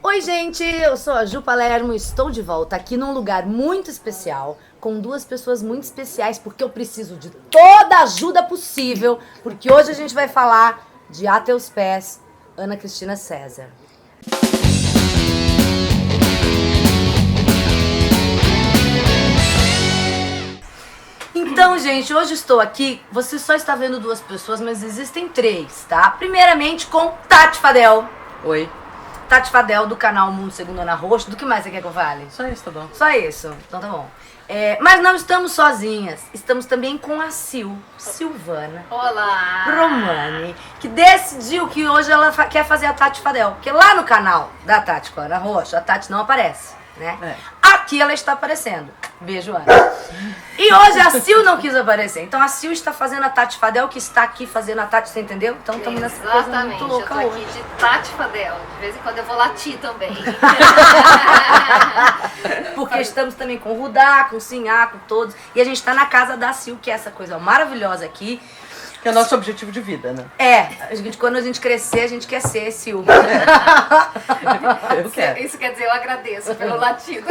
Oi, gente, eu sou a Ju Palermo e estou de volta aqui num lugar muito especial, com duas pessoas muito especiais, porque eu preciso de toda a ajuda possível, porque hoje a gente vai falar de A Teus Pés, Ana Cristina César. Então, gente, hoje estou aqui, você só está vendo duas pessoas, mas existem três, tá? Primeiramente com Tati Fadel. Oi. Tati Fadel, do canal Mundo Segundo Ana Rocha. Do que mais você quer que eu fale? Só isso, tá bom. Só isso? Então tá bom. Mas não estamos sozinhas. Estamos também com a Silvana Olá! Romani, que decidiu que hoje ela quer fazer a Tati Fadel. Porque lá no canal da Tati com a Ana Rocha, a Tati não aparece, né? Aqui ela está aparecendo. Beijo, Ana. E hoje a Sil não quis aparecer. Então a Sil está fazendo a Tati Fadel, que está aqui fazendo a Tati, você entendeu? Então estamos nessa coisa muito louca eu tô hoje. aqui de Tati Fadel. De vez em quando eu vou latir também. Porque estamos também com o Rudá, com o Sinhá, com todos. E a gente está na casa da Sil, que é essa coisa maravilhosa aqui. Que é o nosso objetivo de vida, né? Quando a gente crescer, a gente quer ser Sil. Eu quero. Isso quer dizer, eu agradeço pelo latido.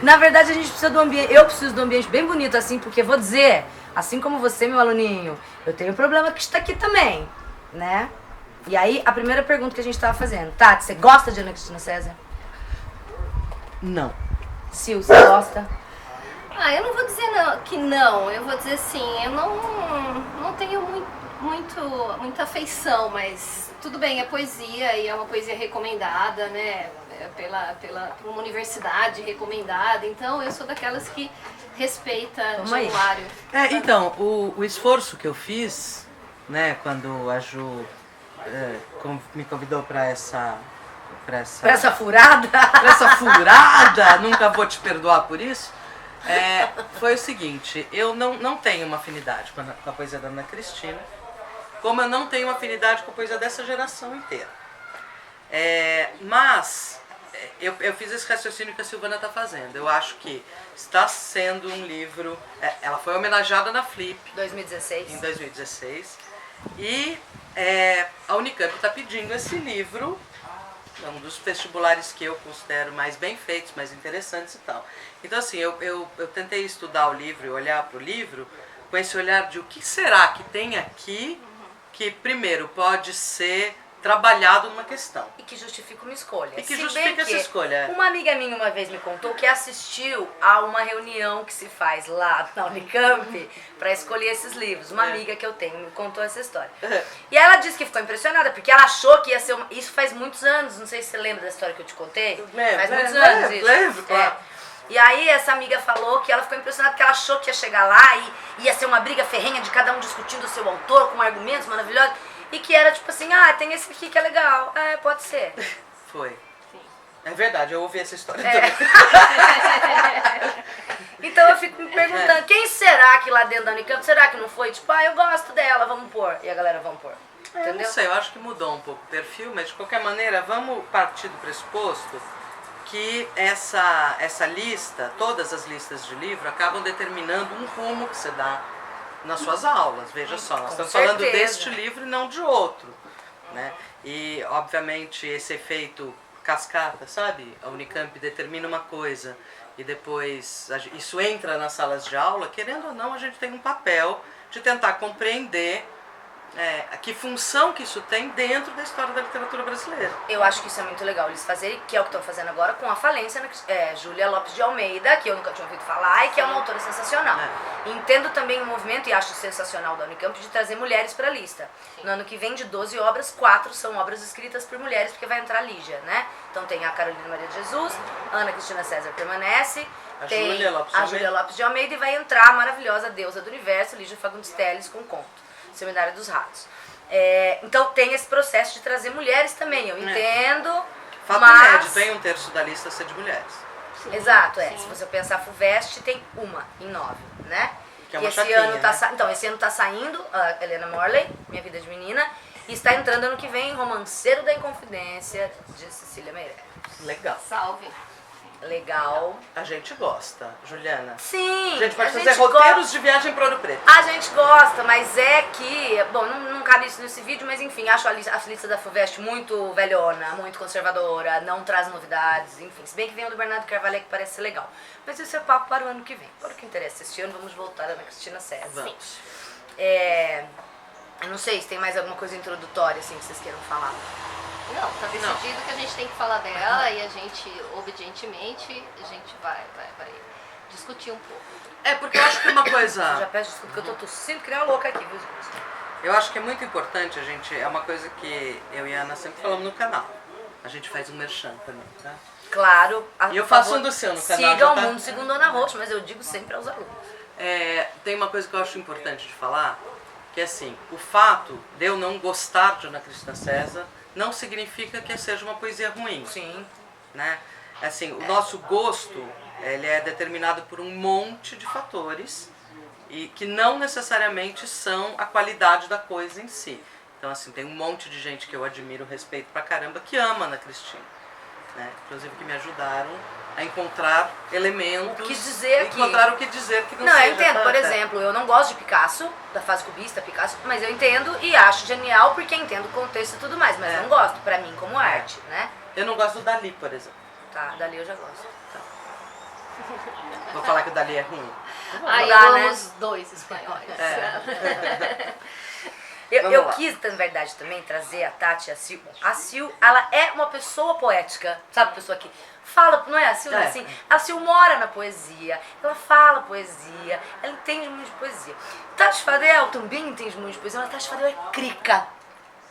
Na verdade, a gente precisa do ambiente. Eu preciso de um ambiente bem bonito, assim, porque vou dizer, assim como você, meu aluninho, eu tenho um problema que está aqui também, né? E aí, a primeira pergunta que a gente estava fazendo, Tati, você gosta de Ana Cristina César? Não. Sil, você gosta? Eu não vou dizer que não, eu vou dizer sim, eu não tenho muita afeição, mas tudo bem, é poesia e é uma poesia recomendada, né, pela uma universidade recomendada, então eu sou daquelas que respeita o Januário. Então, o esforço que eu fiz, né, quando a Ju me convidou pra essa furada? Pra essa furada, nunca vou te perdoar por isso. Foi o seguinte, eu não tenho uma afinidade com a poesia da Ana Cristina, como eu não tenho uma afinidade com a poesia dessa geração inteira. Mas eu fiz esse raciocínio que a Silvana está fazendo. Eu acho que está sendo um livro... ela foi homenageada na Flip 2016. Em 2016. E a Unicamp está pedindo esse livro. É um dos vestibulares que eu considero mais bem feitos, mais interessantes e tal. Então, assim, eu tentei estudar o livro e olhar para o livro com esse olhar de o que será que tem aqui que, primeiro, pode ser trabalhado numa questão. E que justifica uma escolha. E que justifica essa escolha. Uma amiga minha uma vez me contou que assistiu a uma reunião que se faz lá na Unicamp para escolher esses livros. Uma amiga que eu tenho me contou essa história. E ela disse que ficou impressionada, porque ela achou que ia ser uma... Isso faz muitos anos, não sei se você lembra da história que eu te contei. Faz muitos anos isso. Lembro, claro. E aí essa amiga falou que ela ficou impressionada porque ela achou que ia chegar lá e ia ser uma briga ferrenha de cada um discutindo o seu autor com argumentos maravilhosos. E que era tipo assim, tem esse aqui que é legal. Pode ser. Foi. Sim. É verdade, eu ouvi essa história também. Então eu fico me perguntando, quem será que lá dentro da Unicamp, será que não foi? Tipo, eu gosto dela, vamos pôr. E a galera, vamos pôr. Entendeu? Eu não sei, eu acho que mudou um pouco o perfil, mas de qualquer maneira, vamos partir do pressuposto que essa lista, todas as listas de livro, acabam determinando um rumo que você dá nas suas aulas. Veja só, nós estamos falando deste livro e não de outro, né? E, obviamente, esse efeito cascata, sabe? A Unicamp determina uma coisa e depois isso entra nas salas de aula, querendo ou não, a gente tem um papel de tentar compreender que função que isso tem dentro da história da literatura brasileira. Eu acho que isso é muito legal eles fazerem, que é o que estão fazendo agora com a falência, Júlia Lopes de Almeida, que eu nunca tinha ouvido falar e que é uma autora sensacional. Entendo também o movimento, e acho sensacional da Unicamp, de trazer mulheres para a lista. No ano que vem, de 12 obras, 4 são obras escritas por mulheres, porque vai entrar a Lígia, né? Então tem a Carolina Maria de Jesus, Ana Cristina César permanece, tem a Júlia Lopes de Almeida e vai entrar a maravilhosa deusa do universo, Lígia Fagundes Telles, com conto. Seminário dos Ratos. Então tem esse processo de trazer mulheres também, eu entendo. Fato mas... inédito, tem um terço da lista ser de mulheres. Sim, exato, sim. Se você pensar FUVEST, tem uma em 9, né? Que é uma esse chaquinha, ano tá né? Então, esse ano tá saindo a Helena Morley, Minha Vida de Menina, e está entrando ano que vem Romanceiro da Inconfidência, de Cecília Meirelles. Legal. Salve. legal. A gente gosta, Juliana. Sim, A gente pode a fazer gente roteiros de viagem para Ouro Preto. A gente gosta, mas é que... Bom, não cabe isso nesse vídeo, mas enfim, acho a lista da FUVEST muito velhona, muito conservadora, não traz novidades, enfim. Se bem que vem o do Bernardo Carvalho, que parece ser legal. Mas isso é papo para o ano que vem. Para o que interessa, este ano vamos voltar na Cristina César. Vamos. Eu não sei se tem mais alguma coisa introdutória, assim, que vocês queiram falar. Não, tá decidido que a gente tem que falar dela e a gente, obedientemente, a gente vai discutir um pouco. Porque eu acho que uma Eu coisa... já peço desculpa que eu tô tossindo que nem uma louca aqui, viu, gente? Eu acho que é muito importante a gente... É uma coisa que eu e a Ana sempre falamos no canal. A gente faz um merchan também, tá? Claro. E eu faço um do seu no canal. Siga o tá? Mundo Segundo Ana Rocha, mas eu digo sempre aos alunos. Tem uma coisa que eu acho importante de falar, que é assim, o fato de eu não gostar de Ana Cristina César não significa que seja uma poesia ruim. Sim. Né? Assim, o nosso gosto, ele é determinado por um monte de fatores e que não necessariamente são a qualidade da coisa em si. Então, assim, tem um monte de gente que eu admiro, respeito pra caramba, que ama Ana Cristina. Né? Inclusive que me ajudaram a encontrar elementos, O que dizer aqui. encontrar o que dizer que não Não, seja... eu entendo, por exemplo, eu não gosto de Picasso, da fase cubista, Picasso, mas eu entendo e acho genial porque entendo o contexto e tudo mais, mas não gosto, pra mim, como arte, né? Eu não gosto do Dalí, por exemplo. Tá, dali eu já gosto. Vou falar que o Dalí é ruim. Aí Dá, eu né? amo os dois espanhóis. Eu quis, na verdade, também trazer a Tati e a Sil. A Sil, ela é uma pessoa poética, sabe? Pessoa que fala, não é a Sil, né? Assim, a Sil mora na poesia, ela fala poesia, ela entende muito de poesia. Tati Fadel também entende muito de poesia, mas a Tati Fadel é crica.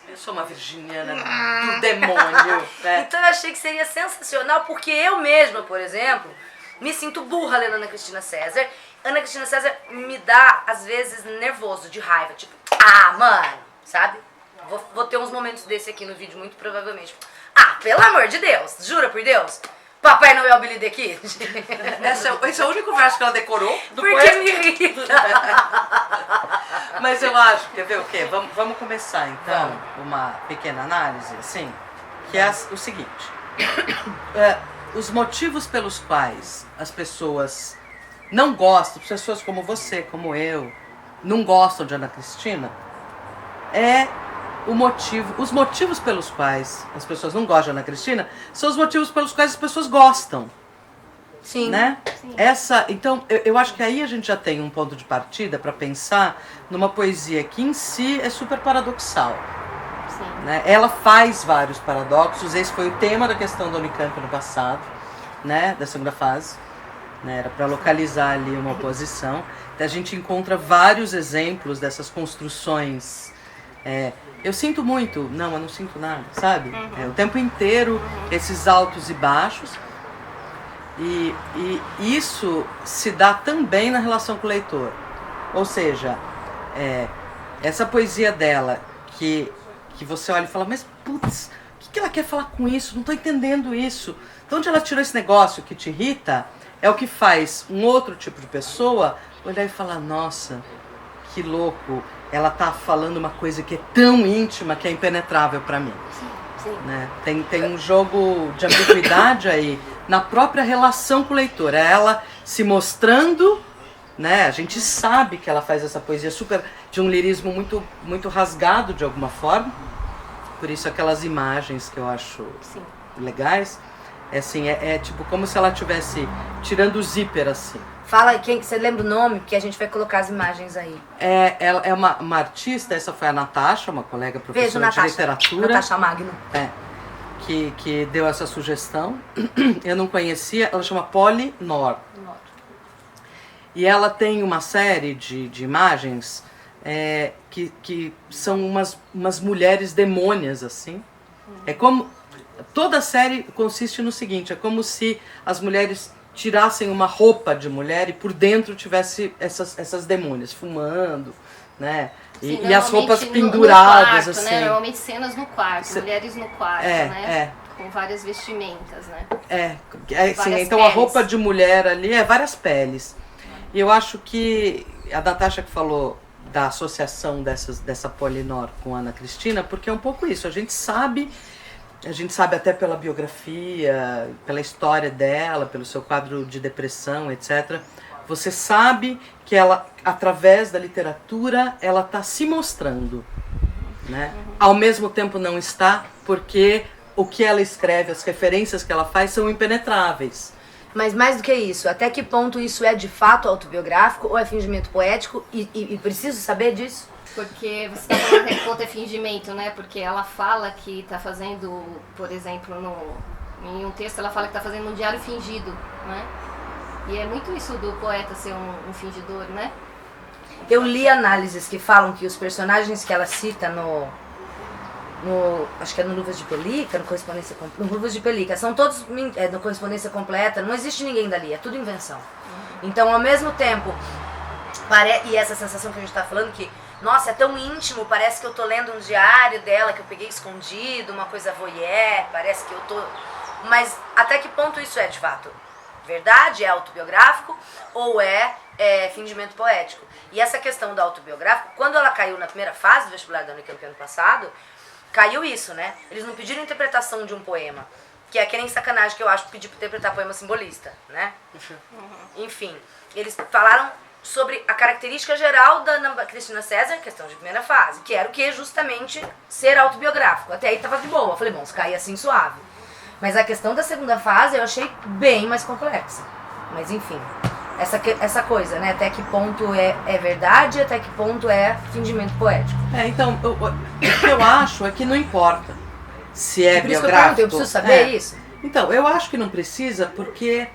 Eu sou uma virginiana do demônio. Né? Então eu achei que seria sensacional, porque eu mesma, por exemplo, me sinto burra lendo Ana Cristina César. Ana Cristina César me dá, às vezes, nervoso, de raiva. Tipo, mano, sabe? Vou ter uns momentos desse aqui no vídeo, muito provavelmente. Pelo amor de Deus, jura por Deus? Papai Noel Billy the Kid? Esse é o único verso que ela decorou do Porque poema. me irrita. Mas eu acho, quer ver o quê? Vamos começar então uma pequena análise, assim, que é o seguinte. Os motivos pelos quais as pessoas não gostam, pessoas como você, como eu, não gostam de Ana Cristina, os motivos pelos quais as pessoas não gostam de Ana Cristina são os motivos pelos quais as pessoas gostam. Sim. Né? Sim. Então, eu acho que aí a gente já tem um ponto de partida para pensar numa poesia que em si é super paradoxal. Sim. Né? Ela faz vários paradoxos, esse foi o tema da questão da Unicamp no passado, né? Da segunda fase. Né? Era para localizar ali uma oposição. Então, a gente encontra vários exemplos dessas construções. Eu sinto muito, não, eu não sinto nada, sabe? O tempo inteiro, esses altos e baixos. E isso se dá também na relação com o leitor. Ou seja, essa poesia dela, que você olha e fala, mas putz, o que ela quer falar com isso? Não estou entendendo isso. De onde ela tirou esse negócio que te irrita? É o que faz um outro tipo de pessoa olhar e falar, nossa, que louco, ela tá falando uma coisa que é tão íntima que é impenetrável para mim. Sim. Né? Tem um jogo de ambiguidade aí na própria relação com o leitor. É ela se mostrando, né? A gente sabe que ela faz essa poesia super de um lirismo muito, muito rasgado de alguma forma. Por isso aquelas imagens que eu acho legais. Assim, tipo como se ela estivesse tirando o zíper assim. Fala aí, quem que você lembra o nome, que a gente vai colocar as imagens aí. Ela é uma artista, essa foi a Natasha, uma colega professora de literatura. Natasha Magno. Que deu essa sugestão. Eu não conhecia, ela chama Polly Nor. E ela tem uma série de imagens que são umas mulheres demônias, assim. É como... Toda a série consiste no seguinte, é como se as mulheres tirassem uma roupa de mulher e por dentro tivesse essas demônias fumando, né? Sim, e as roupas no penduradas, quarto, assim. Né? Normalmente cenas no quarto, mulheres no quarto, né? com várias vestimentas, né? Sim, então peles. A roupa de mulher ali é várias peles. E eu acho que a Natasha que falou da associação dessa Polynor com a Ana Cristina, porque é um pouco isso. A gente sabe a gente sabe até pela biografia, pela história dela, pelo seu quadro de depressão, etc. Você sabe que ela, através da literatura, ela está se mostrando, né? Ao mesmo tempo não está, porque o que ela escreve, as referências que ela faz são impenetráveis. Mas mais do que isso, até que ponto isso é de fato autobiográfico ou é fingimento poético? E preciso saber disso? Porque você está falando que ponto é fingimento, né? Porque ela fala que está fazendo, por exemplo, em um texto ela fala que está fazendo um diário fingido, né? E é muito isso do poeta ser um fingidor, né? Eu li análises que falam que os personagens que ela cita acho que é no Luvas de Pelica, no Luvas de Pelica, são todos no Correspondência Completa, não existe ninguém dali, é tudo invenção. Então, ao mesmo tempo, e essa sensação que a gente está falando que, nossa, é tão íntimo, parece que eu tô lendo um diário dela que eu peguei escondido, uma coisa voyeur, parece que eu tô... Mas até que ponto isso é de fato verdade, é autobiográfico ou é fingimento poético? E essa questão do autobiográfico, quando ela caiu na primeira fase do vestibular da Unicamp ano passado, caiu isso, né? Eles não pediram interpretação de um poema, que é que nem sacanagem que eu acho pedir para interpretar poema simbolista, né? Enfim, eles falaram sobre a característica geral da Ana Cristina César, questão de primeira fase, que era o que? Justamente ser autobiográfico. Até aí tava de boa. Eu falei, bom, se cair assim, suave. Mas a questão da segunda fase eu achei bem mais complexa. Mas enfim, essa coisa, né? Até que ponto é verdade, até que ponto é fingimento poético. Então, o que eu acho é que não importa se é biográfico. Eu preciso saber isso. Então, eu acho que não precisa porque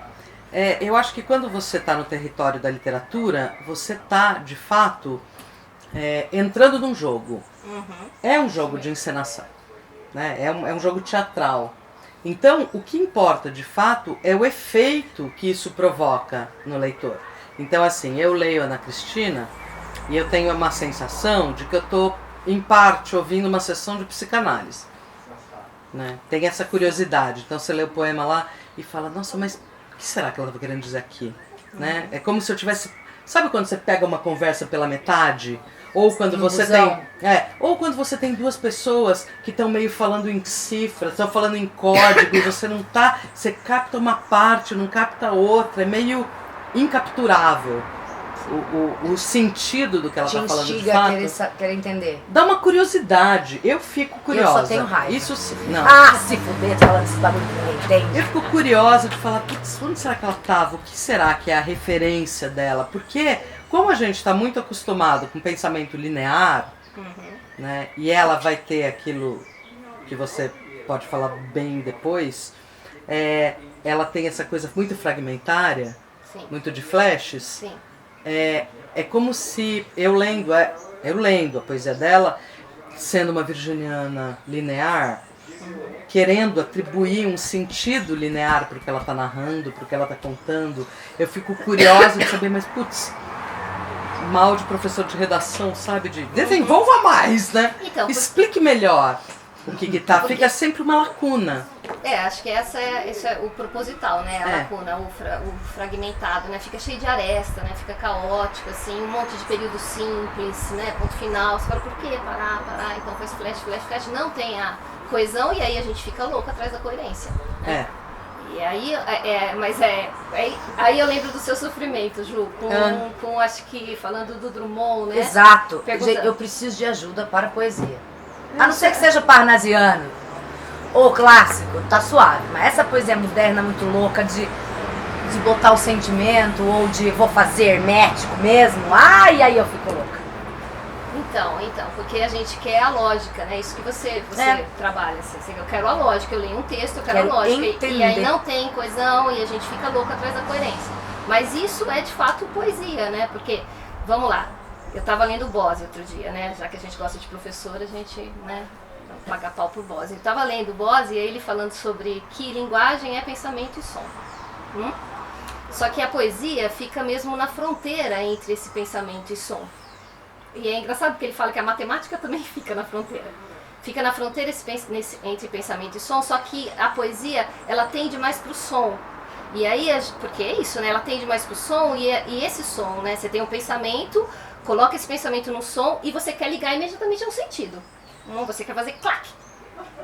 eu acho que quando você está no território da literatura, você está, de fato, entrando num jogo. É um jogo de encenação, né? É um jogo teatral. Então, o que importa, de fato, é o efeito que isso provoca no leitor. Então, assim, eu leio Ana Cristina e eu tenho uma sensação de que eu estou, em parte, ouvindo uma sessão de psicanálise, né? Tem essa curiosidade. Então, você lê o poema lá e fala, nossa, mas o que será que ela está querendo dizer aqui? Né? É como se eu tivesse... Sabe quando você pega uma conversa pela metade? Ou quando você ou quando você tem duas pessoas que estão meio falando em cifras, estão falando em código e você não tá, você capta uma parte, não capta outra, é meio incapturável o sentido do que ela está falando de fato. Te instiga a querer entender. Dá uma curiosidade, eu fico curiosa. Eu só tenho raiva. Isso não. Se fuder, tá falando esse bagulho que ninguém entende. Eu fico curiosa de falar, putz, onde será que ela estava? O que será que é a referência dela? Porque como a gente está muito acostumado com pensamento linear, né, e ela vai ter aquilo que você pode falar bem depois, ela tem essa coisa muito fragmentária, Sim. muito de flashes. Sim. É como se eu lendo a poesia dela, sendo uma virginiana linear, querendo atribuir um sentido linear para o que ela está narrando, para o que ela está contando, eu fico curiosa de saber, mas putz, mal de professor de redação, sabe? Desenvolva mais, né? Então, explique melhor o que tá. Fica sempre uma lacuna. Acho que esse é o proposital, né? A lacuna, o fragmentado, né? Fica cheio de aresta, né? Fica caótico, assim, um monte de período simples, né? Ponto final. Você fala, por quê? Parar, então faz flash. Não tem a coesão e aí a gente fica louco atrás da coerência. Né? E aí, aí eu lembro do seu sofrimento, Ju, com acho que, falando do Drummond, né? Exato. Eu preciso de ajuda para a poesia. A não ser que seja parnasiano ou clássico, tá suave. Mas essa poesia moderna muito louca de botar o sentimento ou de vou fazer hermético mesmo, aí eu fico louca. Então, porque a gente quer a lógica, né? Isso que você trabalha, assim, eu quero a lógica, eu leio um texto, eu quero a lógica, e aí não tem coesão e a gente fica louco atrás da coerência. Mas isso é de fato poesia, né? Porque, vamos lá, eu tava lendo o Bose outro dia, né? Já que a gente gosta de professor, a gente, né, paga pau pro Bose. Eu tava lendo o Bose e ele falando sobre que linguagem é pensamento e som. Só que a poesia fica mesmo na fronteira entre esse pensamento e som. E é engraçado porque ele fala que a matemática também fica na fronteira. Fica na fronteira entre pensamento e som, só que a poesia, ela tende mais pro som. E aí, porque é isso, né? Ela tende mais pro som e esse som, né? Você tem um pensamento, coloca esse pensamento no som e você quer ligar imediatamente a um sentido. Você quer fazer clac.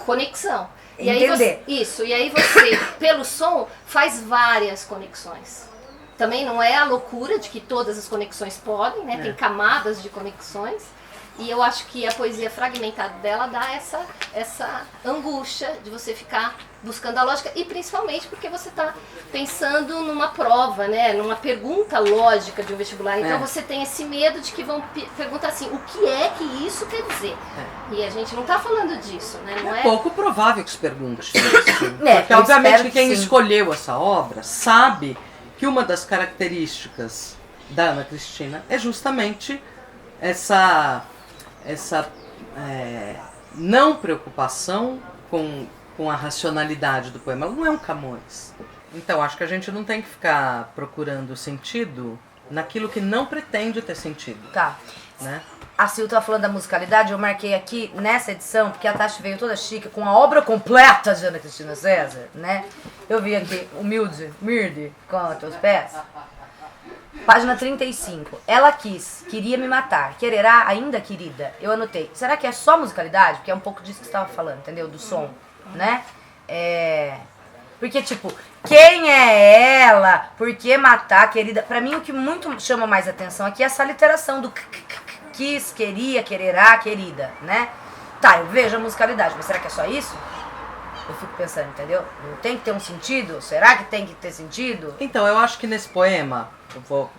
Conexão. E Entender. E aí você, pelo som, faz várias conexões. Também não é a loucura de que todas as conexões podem, né? Tem camadas de conexões. E eu acho que a poesia fragmentada dela dá essa angústia de você ficar buscando a lógica, e principalmente porque você está pensando numa prova, né? Numa pergunta lógica de um vestibular. Então você tem esse medo de que vão perguntar assim, o que é que isso quer dizer? E a gente não está falando disso, né? Não é pouco provável que se pergunte isso. Porque eu obviamente espero quem que sim. escolheu essa obra sabe que uma das características da Ana Cristina é justamente essa não preocupação com a racionalidade do poema. Ela não é um Camões. Então, acho que a gente não tem que ficar procurando sentido naquilo que não pretende ter sentido. Tá. Né? A Sil tá falando da musicalidade, eu marquei aqui nessa edição, porque a Tati veio toda chique, com a obra completa de Ana Cristina César, né? Eu vi aqui, humilde, com os teus pés. Página 35. Ela queria me matar. Quererá ainda, querida? Eu anotei. Será que é só musicalidade? Porque é um pouco disso que você estava falando, entendeu? Do som, né? Porque, tipo, quem é ela? Por que matar, querida? Pra mim, o que muito chama mais atenção aqui é essa literação do quis, queria, quererá, querida, né? Tá, eu vejo a musicalidade, mas será que é só isso? Eu fico pensando, entendeu? Não tem que ter um sentido? Será que tem que ter sentido? Então, eu acho que nesse poema, eu vou...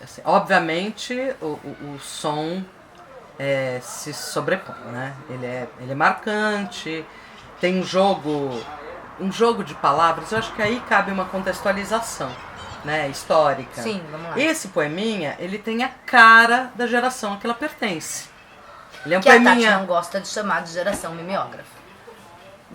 Assim, obviamente, o som se sobrepõe, né? Ele é marcante, tem um jogo de palavras. Eu acho que aí cabe uma contextualização, né, histórica. Sim, vamos lá. Esse poeminha, ele tem a cara da geração a que ela pertence. Ele é um que poeminha... a Tati não gosta de chamar de geração mimeógrafa.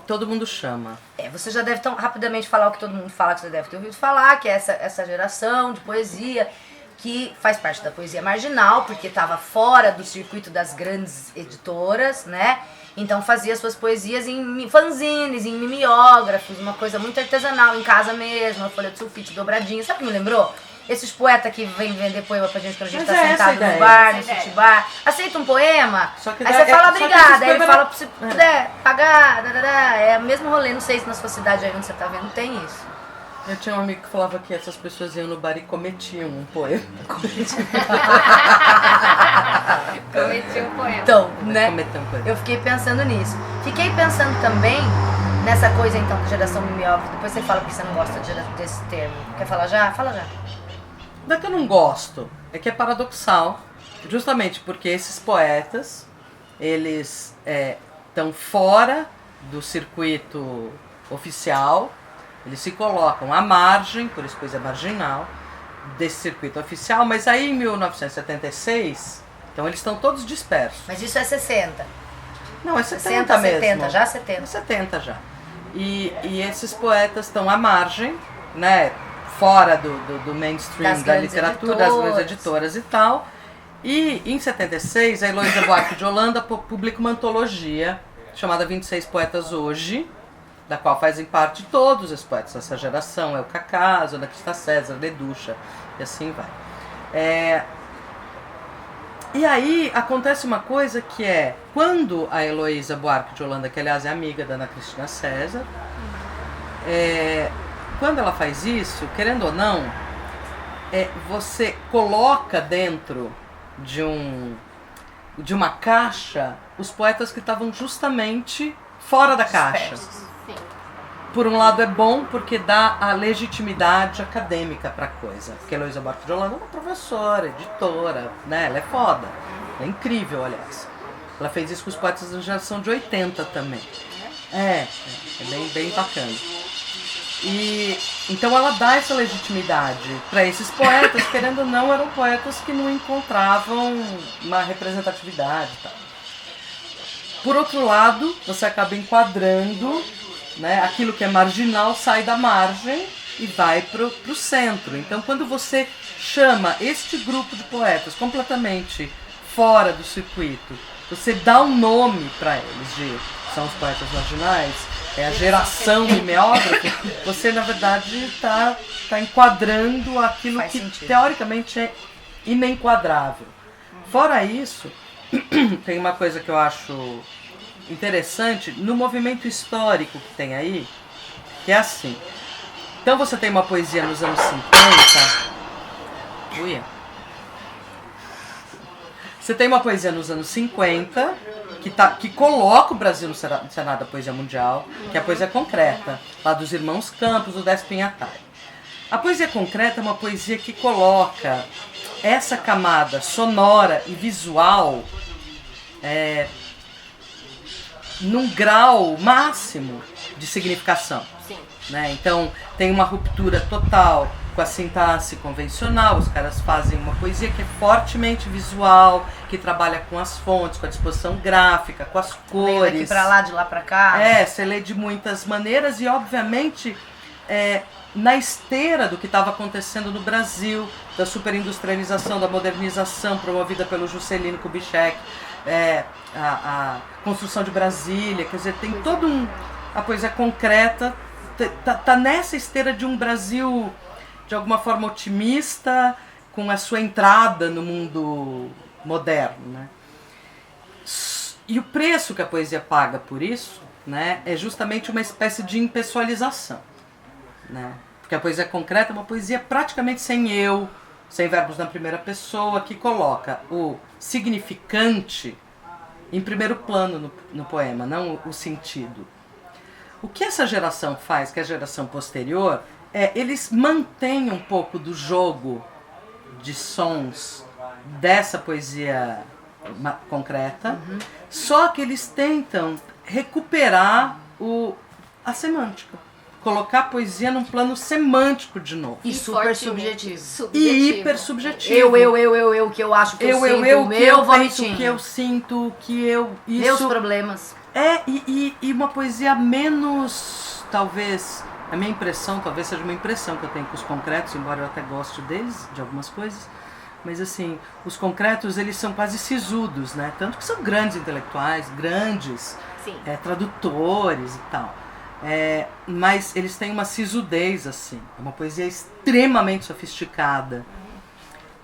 Todo mundo chama. Você já deve tão rapidamente falar o que todo mundo fala, que você deve ter ouvido falar, que é essa geração de poesia que faz parte da poesia marginal, porque estava fora do circuito das grandes editoras, né? Então fazia suas poesias em fanzines, em mimeógrafos, uma coisa muito artesanal, em casa mesmo, uma folha de sulfite dobradinha. Sabe o que me lembrou? Esses poetas que vêm vender poema pra gente quando a gente tá sentado no bar, no city bar. Aceita um poema, aí você fala obrigada, aí ele fala se puder pagar, é o mesmo rolê, não sei se na sua cidade aí onde você tá vendo tem isso. Eu tinha um amigo que falava que essas pessoas iam no bar e cometiam um poema. Cometi um poema. Então, né? Cometer um poema. Eu fiquei pensando nisso. Fiquei pensando também nessa coisa então de geração mimeógrafa. Depois você fala porque você não gosta desse termo. Quer falar já? Fala já. Não é que eu não gosto, é que é paradoxal, justamente porque esses poetas, eles estão fora do circuito oficial, eles se colocam à margem, por isso coisa marginal, desse circuito oficial, mas aí em 1976, então eles estão todos dispersos. Mas isso é 60. Não, é 70 mesmo. 70, já 70. É 70 já. E esses poetas estão à margem, né? Fora do mainstream da literatura, das grandes editoras e tal. E em 76, a Heloísa Buarque de Holanda publica uma antologia chamada 26 Poetas Hoje, da qual fazem parte todos os poetas dessa geração, o Cacaso, Ana Cristina César, Leducha, e assim vai. E aí acontece uma coisa que é, quando a Heloísa Buarque de Holanda, que aliás é amiga da Ana Cristina César, quando ela faz isso, querendo ou não, você coloca dentro de uma caixa os poetas que estavam justamente fora da caixa. Sim. Por um lado é bom porque dá a legitimidade acadêmica para a coisa. Porque a Heloísa Buarque de Holanda é uma professora, editora, né? Ela é foda. Ela é incrível, aliás. Ela fez isso com os poetas da geração de 80 também. É bem bacana. E então ela dá essa legitimidade para esses poetas, querendo ou não, eram poetas que não encontravam uma representatividade e tal. Por outro lado, você acaba enquadrando, né, aquilo que é marginal sai da margem e vai pro centro. Então, quando você chama este grupo de poetas completamente fora do circuito, você dá um nome para eles, são os poetas marginais, é a geração mimeógrafa, você na verdade está enquadrando aquilo Faz que sentido. Teoricamente é inenquadrável. Fora isso, tem uma coisa que eu acho interessante no movimento histórico que tem aí, que é assim. Então você tem uma poesia nos anos 50. Uia. Você tem uma poesia nos anos 50 que coloca o Brasil no cenário da poesia mundial, que é a poesia concreta, lá dos Irmãos Campos, do Décio Pinhatari. A poesia concreta é uma poesia que coloca essa camada sonora e visual num grau máximo de significação. Sim. Né? Então tem uma ruptura total com a sintaxe convencional, os caras fazem uma poesia que é fortemente visual, que trabalha com as fontes, com a disposição gráfica, com as cores. Lê daqui pra lá, de lá pra cá. Você lê de muitas maneiras e obviamente na esteira do que estava acontecendo no Brasil, da superindustrialização, da modernização promovida pelo Juscelino Kubitschek, a construção de Brasília, quer dizer, tem todo a poesia concreta tá nessa esteira de um Brasil de alguma forma otimista, com a sua entrada no mundo moderno, né? E o preço que a poesia paga por isso, né, é justamente uma espécie de impessoalização, né? Porque a poesia concreta é uma poesia praticamente sem eu, sem verbos na primeira pessoa, que coloca o significante em primeiro plano no poema, não o sentido. O que essa geração faz, que é a geração posterior, eles mantêm um pouco do jogo de sons dessa poesia concreta, só que eles tentam recuperar a semântica, colocar a poesia num plano semântico de novo. E super subjetivo. E hiper subjetivo. Eu, que eu acho que eu sinto, eu, meu que eu vomitinho. penso, que eu sinto, que eu... Meus problemas. E uma poesia menos, talvez, a minha impressão, talvez seja uma impressão que eu tenho com os concretos, embora eu até goste deles, de algumas coisas, mas assim, os concretos, eles são quase sisudos, né? Tanto que são grandes intelectuais, grandes tradutores e tal. Mas eles têm uma sisudez, assim, é uma poesia extremamente sofisticada.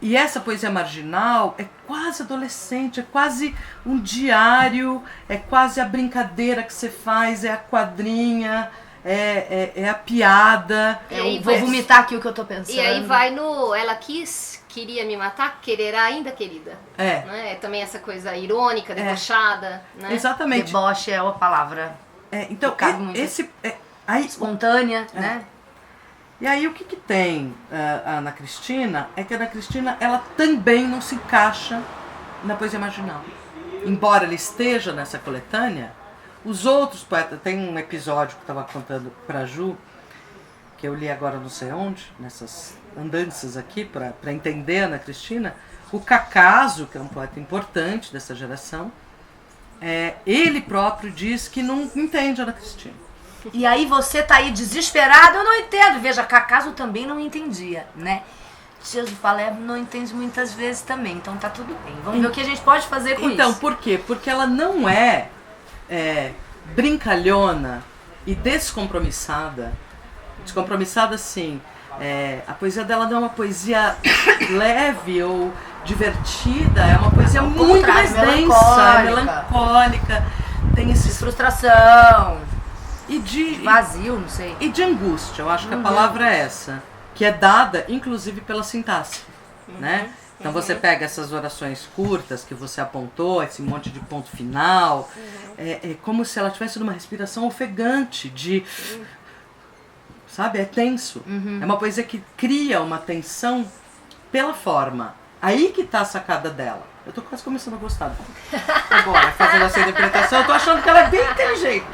E essa poesia marginal é quase adolescente, é quase um diário, é quase a brincadeira que você faz, é a quadrinha, é a piada. Vou vomitar aqui o que eu tô pensando. E aí vai no ela queria me matar, quererá ainda, querida. Né? Também essa coisa irônica, debochada. Né? Exatamente. Deboche é a palavra. Então, espontânea, né? E aí o que tem a Ana Cristina é que a Ana Cristina ela também não se encaixa na poesia marginal. Embora ela esteja nessa coletânea, os outros poetas... Tem um episódio que eu estava contando para a Ju, que eu li agora não sei onde, nessas andanças aqui, para entender a Ana Cristina. O Cacaso, que é um poeta importante dessa geração, ele próprio diz que não entende a Ana Cristina. E aí você tá aí desesperado, eu não entendo. Veja, Cacaso também não entendia, né? Tias do Palermo não entende muitas vezes também, então tá tudo bem. Vamos ver o que a gente pode fazer com isso. Então, por quê? Porque ela não é brincalhona e descompromissada. Descompromissada, sim. A poesia dela não é uma poesia leve ou divertida, é uma poesia muito mais densa, melancólica. Tem esse frustração. E de vazio, não sei. E de angústia, eu acho que a palavra é essa, que é dada inclusive pela sintaxe, né? Então você pega essas orações curtas que você apontou, esse monte de ponto final, é como se ela tivesse numa respiração ofegante sabe? É tenso. É uma poesia que cria uma tensão pela forma. Aí que tá a sacada dela. Eu tô quase começando a gostar agora, fazendo essa interpretação, eu tô achando que ela é bem inteligente.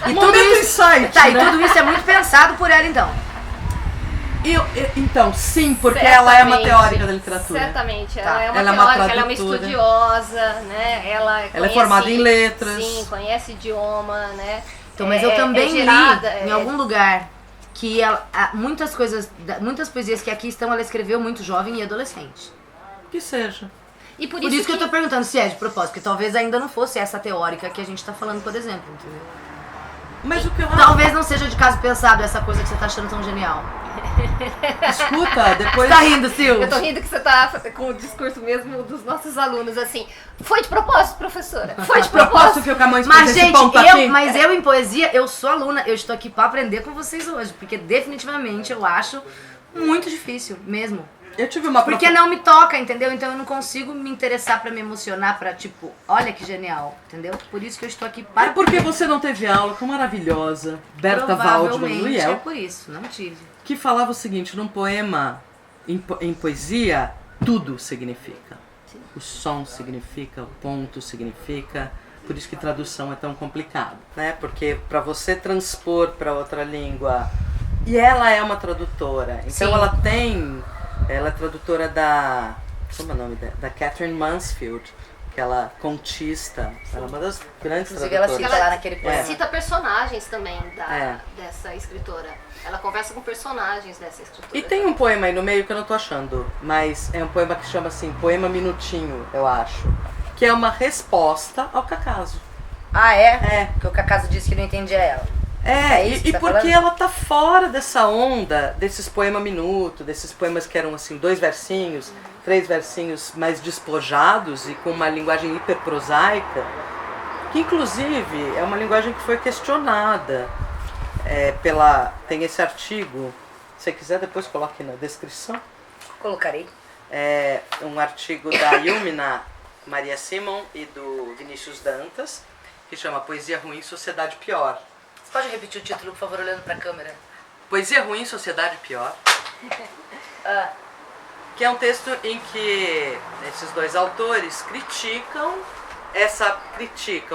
E tudo isso, insight, tá, né? E tudo isso é muito pensado por ela, então. Então, sim, porque ela é uma teórica da literatura. Certamente, tá. ela é uma teórica, ela é uma estudiosa, né? Ela é formada em letras. Sim, conhece idioma, né? Então, mas eu também li em algum lugar que muitas poesias que aqui estão, ela escreveu muito jovem e adolescente. Que seja. E por isso que eu tô perguntando se é de propósito, porque talvez ainda não fosse essa teórica que a gente tá falando, por exemplo, entendeu? Mas o que eu Talvez não seja de caso pensado essa coisa que você tá achando tão genial. Escuta, depois... Você tá rindo, Sil? Eu tô rindo que você tá com o discurso mesmo dos nossos alunos, assim. Foi de propósito, professora. Foi de propósito. que o Camões Mas, fez esse gente, ponto aqui? mas eu em poesia, eu sou aluna, eu estou aqui pra aprender com vocês hoje. Porque definitivamente eu acho muito difícil, mesmo. Eu tive uma Porque não me toca, entendeu? Então eu não consigo me interessar pra me emocionar, pra tipo, olha que genial, entendeu? Por isso que eu estou aqui para... É porque você não teve aula com a maravilhosa Berta Waldman Provavelmente Luiel, é por isso, não tive. que falava o seguinte, num poema, em poesia, tudo significa. Sim. O som significa, o ponto significa, por isso que tradução é tão complicado, né? Porque para você transpor para outra língua, e ela é uma tradutora, então Sim. ela é tradutora da, como é o nome dela? Da Catherine Mansfield, que ela contista, ela é uma das grandes Inclusive ela tradutoras. cita lá naquele poema. Cita personagens também É. dessa escritora. Ela conversa com personagens dessa escritora. E tem um poema aí no meio que eu não tô achando, mas é um poema que chama assim, Poema Minutinho, eu acho. Que é uma resposta ao Cacaso. Ah, é? É. Porque o Cacaso disse que não entendia ela. É, É isso que e tá porque falando? ela tá fora dessa onda, desses poema minuto, desses poemas que eram assim, 2 versinhos, 3 versinhos mais despojados e com uma linguagem hiperprosaica, que inclusive é uma linguagem que foi questionada. Tem esse artigo, se você quiser depois coloque na descrição, Colocarei. é um artigo da Yumina Maria Simon e do Vinícius Dantas, que chama Poesia Ruim, Sociedade Pior. Você pode repetir o título, por favor, olhando pra câmera? Poesia Ruim, Sociedade Pior, Ah, que é um texto em que esses dois autores criticam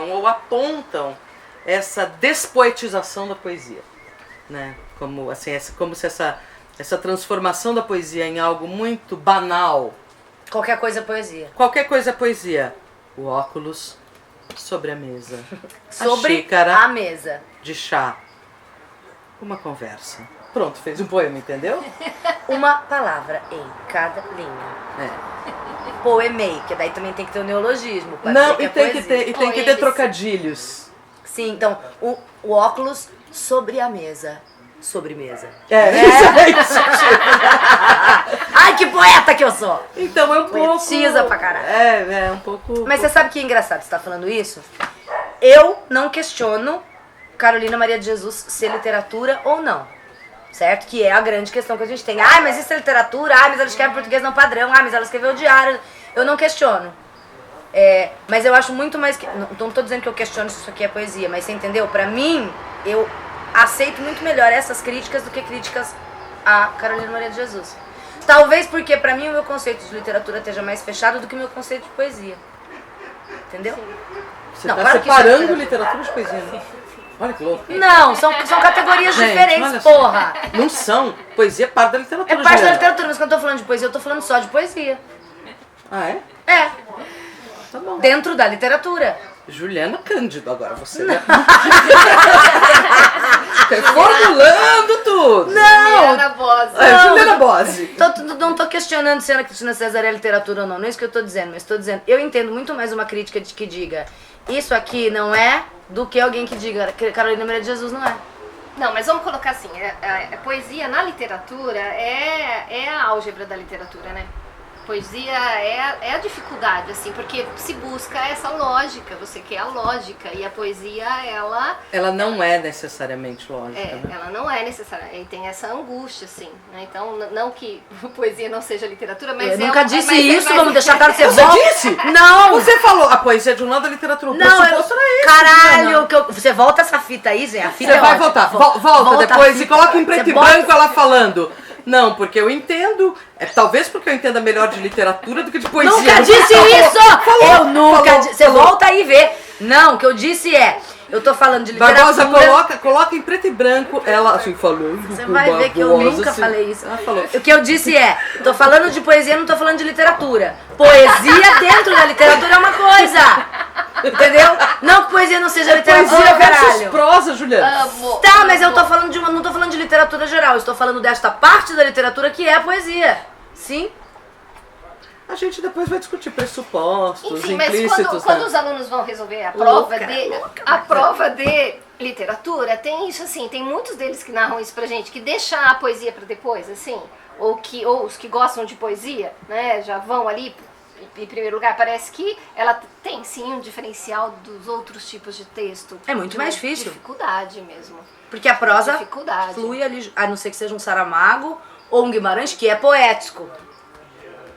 ou apontam essa despoetização da poesia, né? Como se essa transformação da poesia em algo muito banal. qualquer coisa é poesia. Qualquer coisa é poesia. O óculos sobre a mesa. Sobre a xícara a mesa. de chá. Uma conversa. Pronto, fez um poema, entendeu? Uma palavra em cada linha. É. Poemei, que daí também tem que ter o neologismo. pra Não, dizer e que é tem que ter, poesia. e tem que ter trocadilhos. Sim, então, o óculos sobre a mesa. Sobremesa. É isso. Ai, que poeta que eu sou! Então é um pouco... Poetisa pra caralho. É um pouco... Mas você sabe que é engraçado você tá falando isso? Eu não questiono Carolina Maria de Jesus ser literatura ou não. Certo? Que é a grande questão que a gente tem. Ai, mas isso é literatura? Ai, mas ela escreve português não padrão. Ai, mas ela escreveu o diário. Eu não questiono. Mas eu acho muito mais... Não tô dizendo que eu questiono se isso aqui é poesia, mas você entendeu? Pra mim, eu aceito muito melhor essas críticas do que críticas a Carolina Maria de Jesus. Talvez porque pra mim o meu conceito de literatura esteja mais fechado do que o meu conceito de poesia. Entendeu? Você Não, tá claro que isso é separando literatura. literatura de poesia, né? Olha que louco. Não, são categorias Gente, diferentes, olha só. porra. Não são. Poesia é parte da literatura. É parte da Juliana. literatura, mas quando eu tô falando de poesia, eu tô falando só de poesia. Ah, é? É, Tá bom. dentro da literatura. Juliana Cândido, agora você. Né? Formulando tudo. Juliana Bose. Juliana Bose. Não tô questionando se Ana Cristina César é literatura ou não, não é isso que eu tô dizendo, mas tô dizendo, eu entendo muito mais uma crítica de que diga isso aqui não é, do que alguém que diga Carolina Maria de Jesus não é. Não, mas vamos colocar assim, a poesia na literatura é a álgebra da literatura, né? Poesia é a dificuldade, assim, porque se busca essa lógica, você quer a lógica, e a poesia, Ela não é necessariamente lógica, né? ela não é necessária, e tem essa angústia, assim, né? Então, não que poesia não seja literatura, mas Eu nunca disse isso, mas- vamos deixar claro que você Você volta. disse? Não! Você falou, a poesia de um lado, a literatura o Não, eu, pressuposto era esse. caralho, você volta essa fita aí, Zé, a fita Você é vai ótima. voltar, volta a depois fita. e coloca em preto Você e bota- branco ela falando. Não, porque eu entendo, talvez porque eu entenda melhor de literatura do que de poesia. Nunca disse isso! Eu nunca falou, disse. Você falou. volta aí e vê. Não, o que eu disse é, eu tô falando de literatura. Barbosa, coloca em preto e branco ela assim falando. Você com vai ver que eu Barbosa, nunca assim. falei isso. Ela falou. O que eu disse é, tô falando de poesia, não tô falando de literatura. Poesia dentro da literatura é uma coisa. Entendeu? Não que poesia não seja literatura, Poesia versus caralho. prosa, Juliana. Amo, Tá, mas eu amo. tô falando não tô falando de literatura geral, eu estou falando desta parte da literatura que é a poesia. Sim? A gente depois vai discutir pressupostos, Enfim, mas implícitos. quando né? os alunos vão resolver a Louca, prova de... louca, A prova de literatura tem isso, assim, tem muitos deles que narram isso pra gente, que deixam a poesia pra depois, assim, ou os que gostam de poesia, né, já vão ali em primeiro lugar. Parece que ela tem sim um diferencial dos outros tipos de texto. É muito mais difícil. Dificuldade mesmo. Porque a prosa Dificuldade. flui ali, a não ser que seja um Saramago ou um Guimarães, que é poético.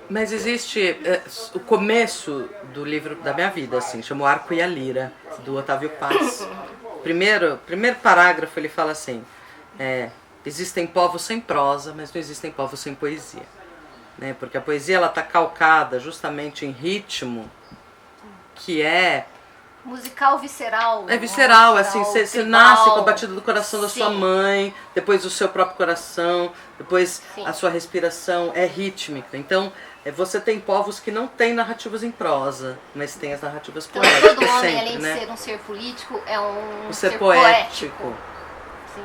Mas existe o começo do livro da minha vida, assim, chama O Arco e a Lira, do Otávio Paz. Primeiro parágrafo ele fala assim, existem povos sem prosa, mas não existem povos sem poesia. Né? Porque a poesia ela está calcada justamente em ritmo que é... musical visceral. É visceral, assim, você nasce com a batida do coração da Sim. sua mãe, depois o seu próprio coração, depois Sim. a sua respiração é rítmica. Então, você tem povos que não têm narrativas em prosa, mas tem as narrativas Então, poéticas todo homem, sempre, além de né? ser um ser político, é um ser poético. Sim.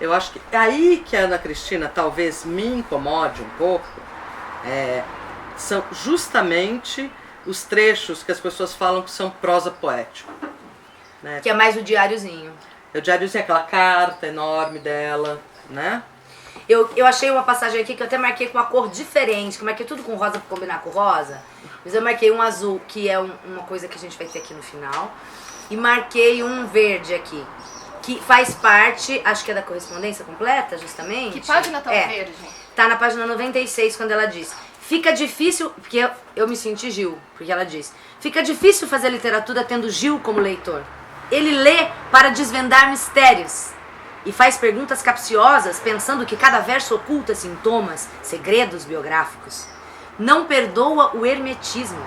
Eu acho que aí que a Ana Cristina talvez me incomode um pouco, são justamente os trechos que as pessoas falam que são prosa poética. Né? Que é mais o diáriozinho. O diáriozinho é aquela carta enorme dela, né? Eu achei uma passagem aqui que eu até marquei com uma cor diferente, que eu marquei tudo com rosa pra combinar com rosa. Mas eu marquei um azul, que é uma coisa que a gente vai ter aqui no final. E marquei um verde aqui, que faz parte, acho que é da correspondência completa, justamente. Que página tá o verde? Tá na página 96, quando ela diz: fica difícil, porque eu me senti Gil, porque ela diz: fica difícil fazer literatura tendo Gil como leitor. Ele lê para desvendar mistérios e faz perguntas capciosas, pensando que cada verso oculta sintomas, segredos biográficos. Não perdoa o hermetismo.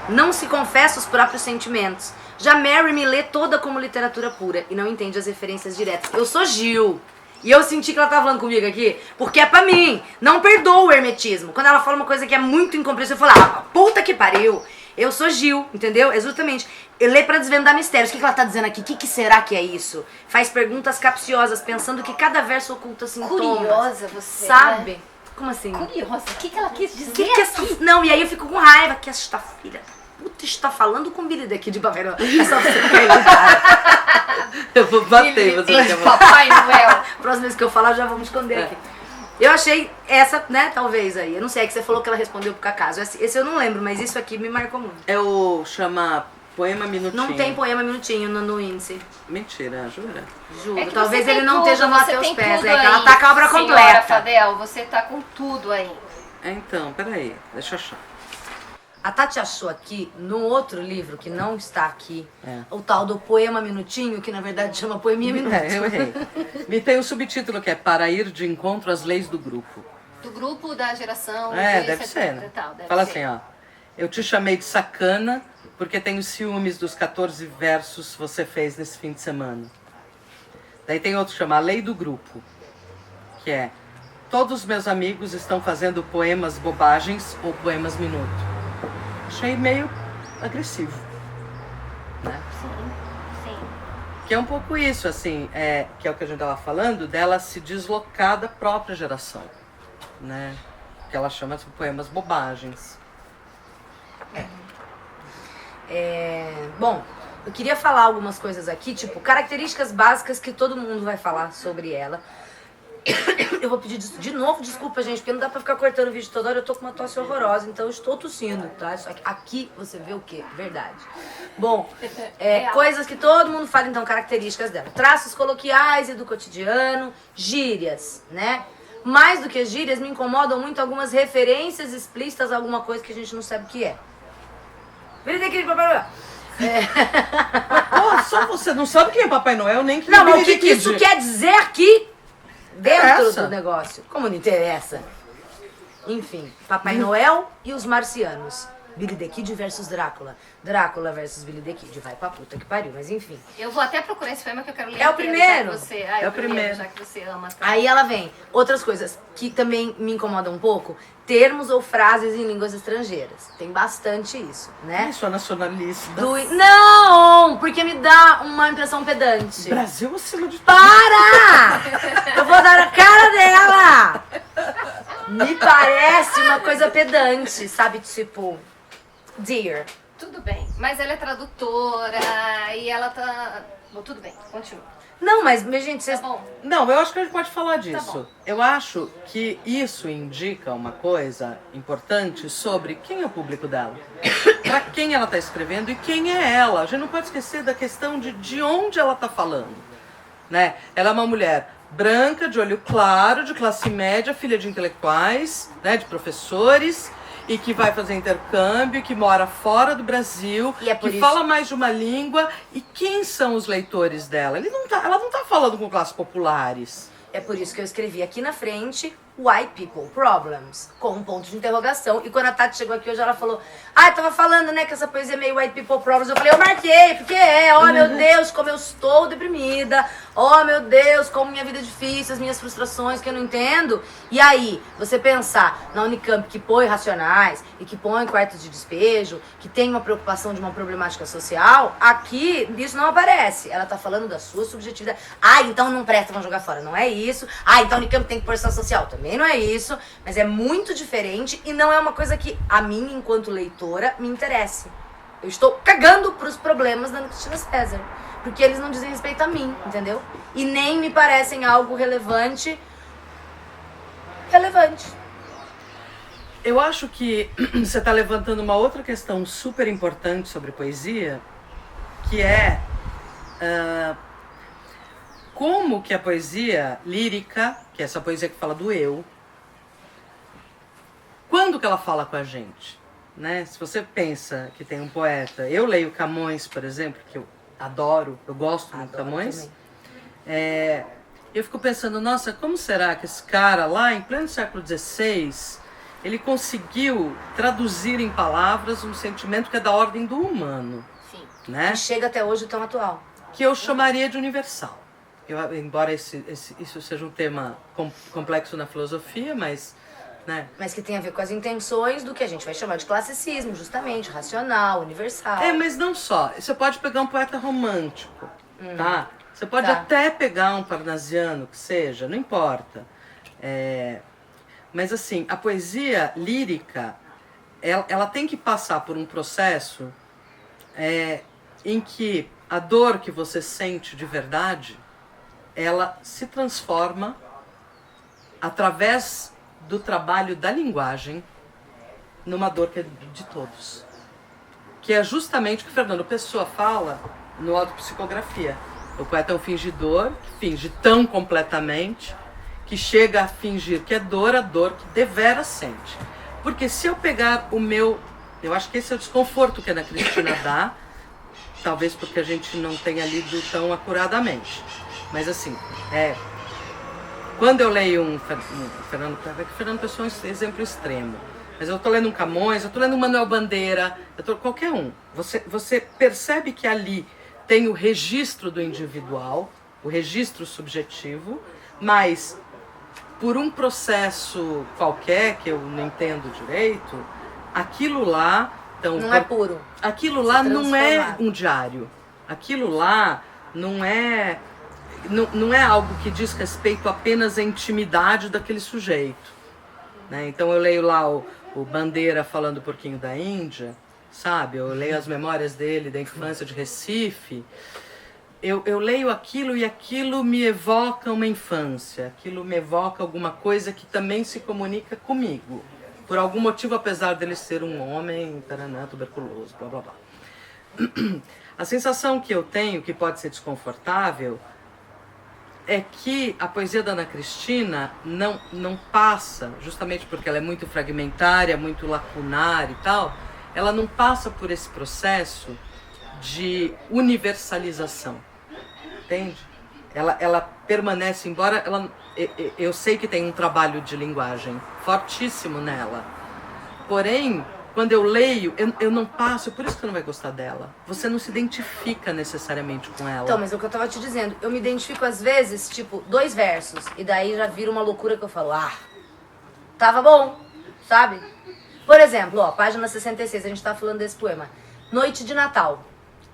Não se confessa os próprios sentimentos. Já Mary me lê toda como literatura pura e não entende as referências diretas. Eu sou Gil. E eu senti que ela tava falando comigo aqui, porque é pra mim. Não perdoa o hermetismo. Quando ela fala uma coisa que é muito incompreensível, eu falo, puta que pariu. Eu sou Gil, entendeu? Exatamente. Eu leio pra desvendar mistérios. O que ela tá dizendo aqui? O que será que é isso? Faz perguntas capciosas, pensando que cada verso oculta sintomas. Curiosa você, sabe? né? Como assim? Curiosa. O que ela quis dizer Que essa... Não, e aí eu fico com raiva que esta filha da puta está falando com Billy daqui de Papai Noel. Essa filha, cara. Eu vou bater, você vai quebrar. Papai Noel. Próxima vez que eu falar, já vou me esconder aqui. Eu achei essa, né, talvez aí. Eu não sei, é que você falou que ela respondeu por acaso. Esse eu não lembro, mas isso aqui me marcou muito. Chama Poema Minutinho. Não tem poema minutinho no índice. Mentira, jura? Juro. É que Talvez você ele tem não tudo, esteja no você teus tem pés. tudo É que ela aí, tá com a obra senhora completa. Fadel, você tá com tudo aí. Então, peraí, deixa eu achar. A Tati achou aqui, no outro livro, que não está aqui, o tal do Poema Minutinho, que na verdade chama Poeminha Minuto. Eu errei. Me tem um subtítulo que é Para ir de encontro às leis do grupo. Do grupo da geração. Deve ser, né? Fala assim, ó. Eu te chamei de sacana porque tenho ciúmes dos 14 versos que você fez nesse fim de semana. Daí tem outro que chama A Lei do Grupo, que é: todos os meus amigos estão fazendo poemas bobagens ou poemas minuto. Achei meio agressivo, né? Sim. Que é um pouco isso, assim, que é o que a gente estava falando, dela se deslocar da própria geração, né? Que ela chama de poemas bobagens. Bom, eu queria falar algumas coisas aqui, tipo, características básicas que todo mundo vai falar sobre ela. Eu vou pedir de novo desculpa, gente, porque não dá pra ficar cortando o vídeo toda hora. Eu tô com uma tosse horrorosa, então eu estou tossindo, tá? Só que aqui você vê o quê? Verdade. Bom, coisas que todo mundo fala, então, características dela. Traços coloquiais e do cotidiano, gírias, né? Mais do que gírias, me incomodam muito algumas referências explícitas a alguma coisa que a gente não sabe o que é. Vem daqui de Papai Noel. Pô, só você não sabe quem é Papai Noel, nem que Não, mas o que isso quer dizer aqui dentro do negócio? Como não interessa? Enfim, Papai Noel e os marcianos. Billy the Kid versus Drácula. Drácula versus Billy the Kid. Vai pra puta que pariu, mas enfim. Eu vou até procurar esse poema que eu quero ler. É o primeiro. É o primeiro, já que você ama. Tá? Aí ela vem. Outras coisas que também me incomodam um pouco. Termos ou frases em línguas estrangeiras. Tem bastante isso, né? Eu sou nacionalista. Não! Porque me dá uma impressão pedante. Brasil acima de tudo. Para! Eu vou dar a cara dela! Me parece uma coisa pedante, sabe? Tipo, dear. Tudo bem, mas ela é tradutora e ela tá Bom, tudo bem, continua. Não, mas gente, vocês... Tá bom. Não, eu acho que a gente pode falar disso. bom. Eu acho que isso indica uma coisa importante sobre quem é o público dela. Para quem ela está escrevendo e quem é ela. A gente não pode esquecer da questão de onde ela está falando. Né? Ela é uma mulher branca, de olho claro, de classe média, filha de intelectuais, né, de professores, e que vai fazer intercâmbio, que mora fora do Brasil, E é por que isso- fala mais de uma língua. E quem são os leitores dela? Ela não tá falando com classes populares. É por isso que eu escrevi aqui na frente White People Problems, com um ponto de interrogação. E quando a Tati chegou aqui hoje, ela falou: eu tava falando, né, que essa poesia é meio White People Problems. Eu falei, eu marquei, porque meu Deus, como eu estou deprimida. Meu Deus, como minha vida é difícil, as minhas frustrações que eu não entendo. E aí, você pensar na Unicamp, que põe racionais e que põe quartos de despejo, que tem uma preocupação de uma problemática social, aqui isso não aparece. Ela tá falando da sua subjetividade. Então não presta, vão jogar fora. Não é isso. Então a Unicamp tem que pôr ação social. Também não é isso. Mas é muito diferente e não é uma coisa que a mim, enquanto leitora, me interesse. Eu estou cagando pros problemas da Ana Cristina César. Porque eles não dizem respeito a mim, entendeu? E nem me parecem algo relevante. Eu acho que você está levantando uma outra questão super importante sobre poesia, que é como que a poesia lírica, que é essa poesia que fala do eu, quando que ela fala com a gente? Né? Se você pensa que tem um poeta, eu leio Camões, por exemplo, que eu adoro, eu gosto muito de Camões, eu fico pensando, nossa, como será que esse cara lá em pleno século XVI, ele conseguiu traduzir em palavras um sentimento que é da ordem do humano, Sim. né? Que chega até hoje tão atual. Que eu chamaria de universal. Embora isso seja um tema complexo na filosofia, mas... Né? Mas que tem a ver com as intenções do que a gente vai chamar de classicismo, justamente, racional, universal. Mas não só. Você pode pegar um poeta romântico, tá? Você pode Tá. até pegar um parnasiano, que seja, não importa. Mas assim, a poesia lírica, ela tem que passar por um processo em que a dor que você sente de verdade, ela se transforma através do trabalho da linguagem numa dor que é de todos. Que é justamente o que Fernando Pessoa fala no Autopsicografia. O poeta é um fingidor, que finge tão completamente, que chega a fingir que é dor, a dor que devera sente. Porque se eu pegar o meu... Eu acho que esse é o desconforto que a Ana Cristina dá, talvez porque a gente não tenha lido tão acuradamente. Mas assim, quando eu leio um Fernando Pessoa é um exemplo extremo, mas eu estou lendo um Camões, eu estou lendo um Manuel Bandeira, qualquer um. Você percebe que ali tem o registro do individual, o registro subjetivo, mas por um processo qualquer, que eu não entendo direito, aquilo lá... Então, Não é puro. Aquilo lá não é transformado. um diário. Aquilo lá não é algo que diz respeito apenas à intimidade daquele sujeito. Né? Então eu leio lá o Bandeira falando o porquinho da Índia, sabe? Eu leio as memórias dele da infância de Recife. Eu leio aquilo e aquilo me evoca uma infância. Aquilo me evoca alguma coisa que também se comunica comigo. Por algum motivo, apesar dele ser um homem, tuberculoso, blá blá blá. A sensação que eu tenho, que pode ser desconfortável, é que a poesia da Ana Cristina não passa, justamente porque ela é muito fragmentária, muito lacunar e tal, ela não passa por esse processo de universalização, entende? Ela permanece, embora eu sei que tem um trabalho de linguagem fortíssimo nela, porém, quando eu leio, eu não passo, por isso que você não vai gostar dela. Você não se identifica necessariamente com ela. Então, mas é o que eu tava te dizendo. Eu me identifico às vezes, tipo, 2 versos. E daí já vira uma loucura que eu falo, tava bom, sabe? Por exemplo, página 66, a gente tá falando desse poema. Noite de Natal.